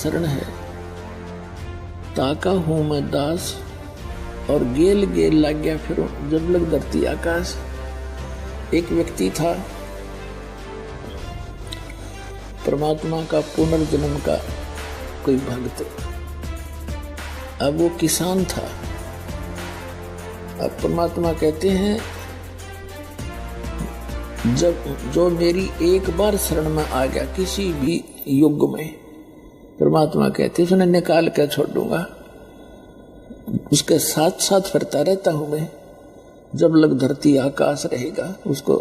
शरण है, ताका हूं मैं दास, और गेल गेल लग गया फिर जब लग धरती आकाश। एक व्यक्ति था, परमात्मा का पुनर्जन्म का कोई भक्त। अब वो किसान था। अब परमात्मा कहते हैं जब जो मेरी एक बार शरण में आ गया किसी भी युग में, परमात्मा कहते हैं उसने निकाल कर छोड़ दूंगा, उसके साथ साथ फिरता रहता हूं मैं जब लग धरती आकाश रहेगा उसको।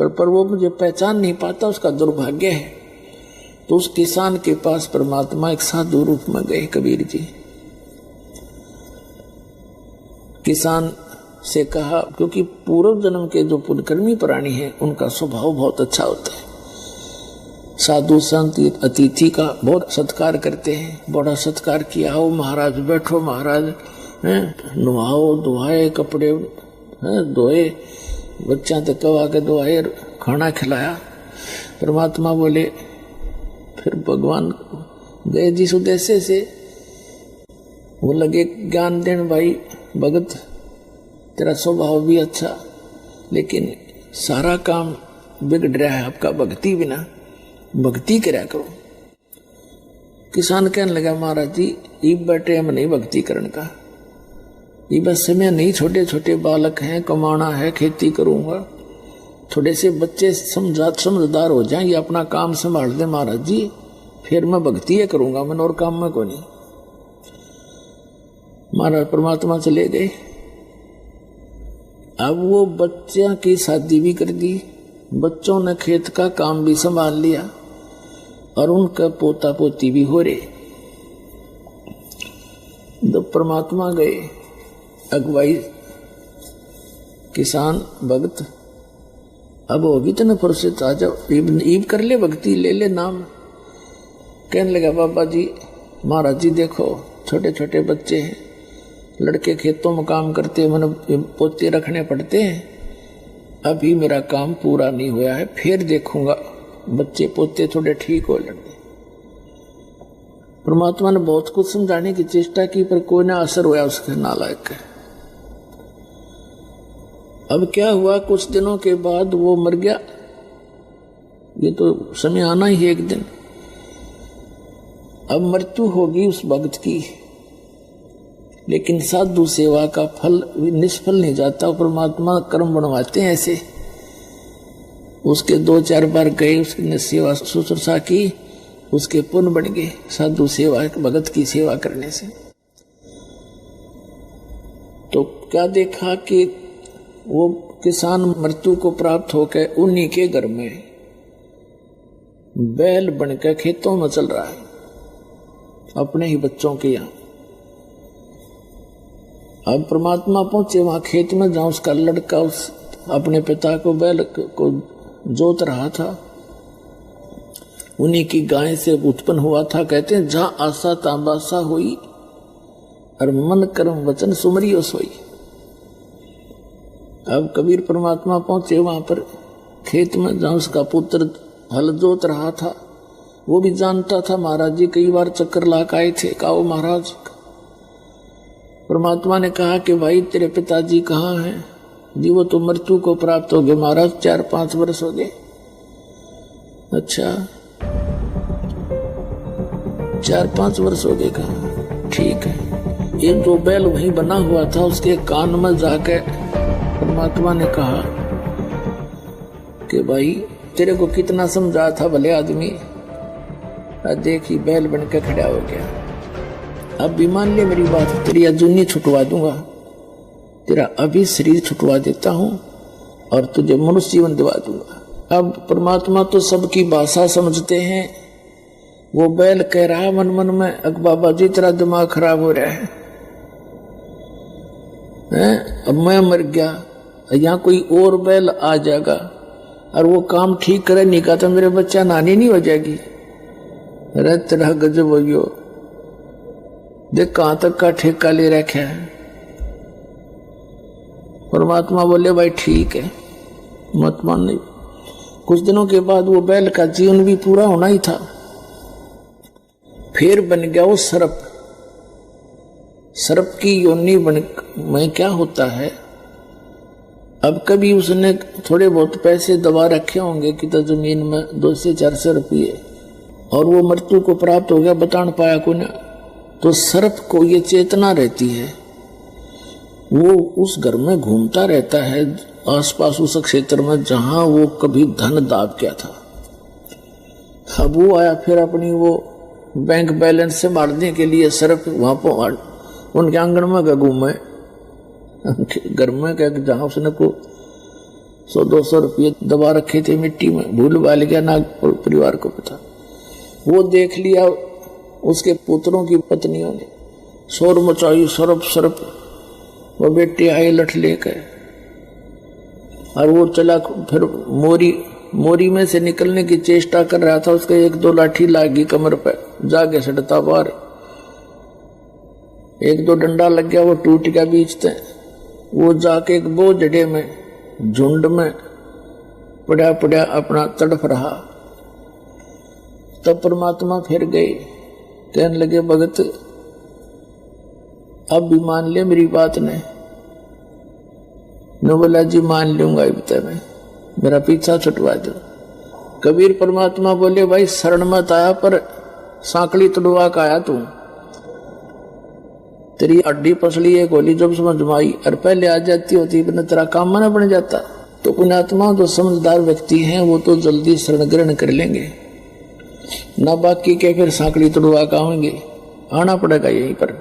पर वो मुझे पहचान नहीं पाता, उसका दुर्भाग्य है। तो उस किसान के पास परमात्मा एक साधु रूप में गए कबीर जी। किसान से कहा, क्योंकि पूर्व जन्म के जो पुण्यकर्मी प्राणी हैं उनका स्वभाव बहुत अच्छा होता है, साधु संत अतिथि का बहुत सत्कार करते हैं। बड़ा सत्कार किया, आओ महाराज बैठो, महाराज नुहाओ धुआए, कपड़े धोए, बच्चा तक कवा के धोआए, खाना खिलाया। परमात्मा बोले, फिर भगवान गए जिस उद्देश्य से वो लगे ज्ञान देने, भाई भगत तेरा स्वभाव भी अच्छा, लेकिन सारा काम बिगड़ रहा है आपका भक्ति बिना, भक्ति करा करो। किसान कहने लगा, महाराज जी ये बैठे हम नहीं भक्ति करने का, ये बस समय नहीं, छोटे छोटे बालक हैं, कमाना है, खेती करूंगा, थोड़े से बच्चे समझदार हो जाएं, ये अपना काम संभाल दे महाराज जी, फिर मैं भक्ति है करूंगा, मैं और काम में को नहीं। महाराज परमात्मा चले गए। अब वो बच्चा की शादी भी कर दी, बच्चों ने खेत का काम भी संभाल लिया और उनका पोता पोती भी हो रहे। जब परमात्मा गए, अगुवाई किसान भक्त, अब वो भी तो फुर्सत आ जाओ, ईब कर ले भक्ति, ले ले नाम। कहने लगा, बाबा जी महाराज जी देखो छोटे छोटे बच्चे हैं, लड़के खेतों में काम करते हैं, मैंने पोते रखने पड़ते हैं, अभी मेरा काम पूरा नहीं हुआ है, फिर देखूंगा बच्चे पोते थोड़े ठीक हो लगे। परमात्मा ने बहुत कुछ समझाने की चेष्टा की पर कोई ना असर हुआ उसके नालायक का। अब क्या हुआ, कुछ दिनों के बाद वो मर गया। ये तो समय आना ही है एक दिन। अब मृत्यु होगी उस भक्त की, लेकिन साधु सेवा का फल निष्फल नहीं जाता। परमात्मा कर्म बनवाते हैं ऐसे। उसके 2-4 बार गए, उसने सेवा शुश्रूषा की, उसके पुण्य बढ़ गए साधु सेवा भगत की सेवा करने से। तो क्या देखा कि वो किसान मृत्यु को प्राप्त होकर उन्हीं के घर में बैल बनकर खेतों में चल रहा है, अपने ही बच्चों के यहाँ। अब परमात्मा पहुंचे वहां खेत में, जहां उसका लड़का उस अपने पिता को बैल को जोत रहा था, उन्हीं की गाय से उत्पन्न हुआ था। कहते हैं जहां आशा ताबासा हुई और मन कर्म वचन सुमरियो सोई। अब कबीर परमात्मा पहुंचे वहां पर खेत में, जहां उसका पुत्र हल जोत रहा था। वो भी जानता था महाराज जी कई बार चक्कर लाक आए थे। कहो महाराज, परमात्मा ने कहा कि भाई तेरे पिताजी कहाँ हैं? जी वो तो मृत्यु को प्राप्त हो गए महाराज, 4-5 वर्ष हो गए। अच्छा 4-5 वर्ष हो गए, कहा ठीक है। एक जो बैल वहीं बना हुआ था उसके कान में जाकर परमात्मा ने कहा कि भाई तेरे को कितना समझा था भले आदमी, देखी बैल बनकर खड़ा हो गया। अब भी मान ले मेरी बात, तेरी अजूनी छुटवा दूंगा, तेरा अभी शरीर छुटवा देता हूं और तुझे मनुष्य जीवन दिवा दूंगा। अब परमात्मा तो सबकी भाषा समझते हैं। वो बैल कह रहा है मन मन में, अक बाबा जी तेरा दिमाग खराब हो रहा है, अब मैं मर गया, यहाँ कोई और बैल आ जाएगा और वो काम ठीक करे नहीं का तो मेरे बच्चा नानी नहीं हो जाएगी। अरे तेरा गजब हो गयो, देख कहां तक का ठेका ले रखा है। परमात्मा बोले भाई ठीक है, मत मान नहीं। कुछ दिनों के बाद वो बैल का जीवन भी पूरा होना ही था। फिर बन गया वो सर्प। सर्प की योनि में क्या होता है, अब कभी उसने थोड़े बहुत पैसे दबा रखे होंगे कि तो जमीन में 200-400 रुपये, और वो मृत्यु को प्राप्त हो गया, बता न पाया को न। तो सर्प को ये चेतना रहती है, वो उस घर में घूमता रहता है आसपास उस क्षेत्र में जहां वो कभी धन दाब गया था। अब वो आया फिर अपनी वो बैंक बैलेंस से मारने के लिए सर्प वहां पर उनके आंगन में गया घूमे, घर में क्या जहां उसने को 100-200 रुपये दबा रखे थे मिट्टी में, भूल भाल गया ना परिवार को पता। वो देख लिया उसके पुत्रों की पत्नियों ने, शोर मचाई, सरप सरप। वो बेटे आए लठ लेकर, और वो चला फिर मोरी में से निकलने की चेष्टा कर रहा था। उसके 1-2 लाठी लागी कमर पे, जाके सड़ता बाहर। 1-2 डंडा लग गया, वो टूट गया बीच से। वो जाके एक बो जड़े में झुंड में पड़ा पड़ा अपना तड़फ रहा। तब परमात्मा फिर गए, कहने लगे भगत अब भी मान ले मेरी बात ने। न बोला जी मान लूंगा, मैं मेरा पीछा छुटवा दो। कबीर परमात्मा बोले भाई शरण मत आया पर सांकली तुड़वा का आया तू, तेरी अड्डी पसली एक होली जब समझ में आई, और पहले आ जाती होती बिना तेरा काम ना बन जाता। तो पुण्यात्मा जो समझदार व्यक्ति हैं वो तो जल्दी शरण ग्रहण कर लेंगे, ना बाकी के फिर सांकली तुड़वा का आएंगे, आना पड़ेगा यहीं पर।